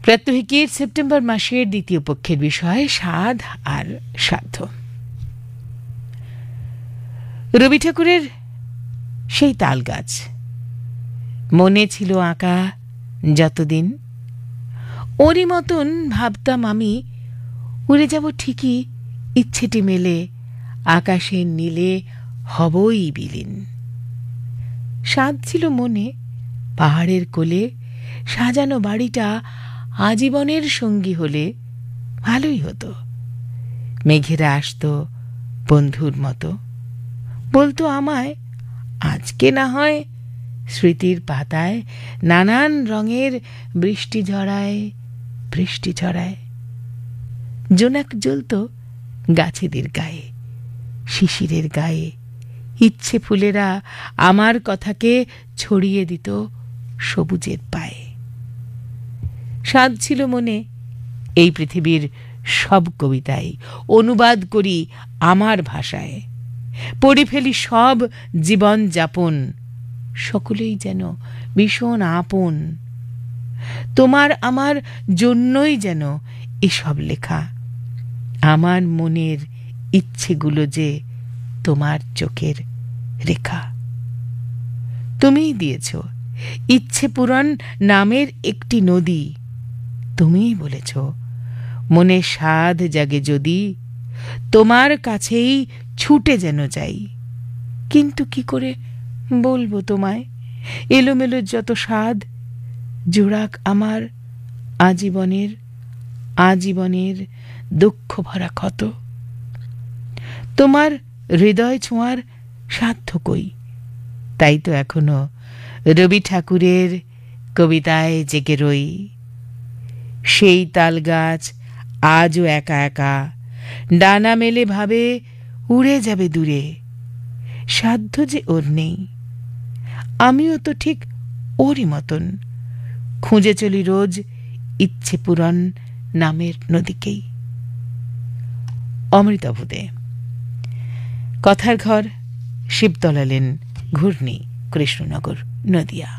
প্রাত্যহিকের September মাসের দ্বিতীয় পক্ষের বিষয় স্বাদ আর সাধ্য। রবি ঠাকুরের সেই তাল গাছ মনে ছিল আঁকা যতদিন, ওরই মতন ভাবতাম আমি উড়ে যাব ঠিকই ইচ্ছেটি মেলে, আকাশের নীলে হবই বিলীন। স্বাদ ছিল মনে পাহাড়ের কোলে সাজানো বাড়িটা আজীবনের সঙ্গী হলে ভালোই হতো। মেঘেরা আসতো বন্ধুর মতো, বলতো আমায় আজকে না হয় স্মৃতির পাতায় নানান রঙের বৃষ্টি ঝরায় বৃষ্টি ঝরায়। জোনাক জ্বলত গাছেদের গায়ে, শিশিরের গায়ে, ইচ্ছে ফুলেরা আমার কথাকে ছড়িয়ে দিত সবুজের পায়ে। স্বাদ ছিল মনে এই পৃথিবীর সব কবিতাই অনুবাদ করি আমার ভাষায়, পড়ে ফেলি সব জীবন যাপন, সকলেই যেন ভীষণ আপন। তোমার আমার জন্যই যেন এসব লেখা, আমার মনের ইচ্ছেগুলো যে তোমার চোখের রেখা। তুমিই দিয়েছ ইচ্ছে পূরণ নামের একটি নদী, তুমিই বলেছ মনে স্বাদ জাগে যদি তোমার কাছেই ছুটে যেন যাই। কিন্তু কি করে বলবো তোমায় এলোমেলো যত স্বাদ, জোড়াক আমার আজীবনের আজীবনের দুঃখ ভরা ক্ষত। তোমার হৃদয় ছোঁয়ার সাধ্য কই, তাই তো এখনো রবি ঠাকুরের কবিতায় জেগে রই। সেই তাল গাছ আজও একা একা ডানা মেলে ভাবে উড়ে যাবে দূরে, সাধ্য যে ওর নেই। আমিও তো ঠিক ওরই মতন খুঁজে চলি রোজ ইচ্ছে পূরণ নামের নদীকেই। অমৃতাভূদে। কথার ঘর, শিবতলা লেন, ঘূর্ণি, কৃষ্ণনগর, নদিয়া।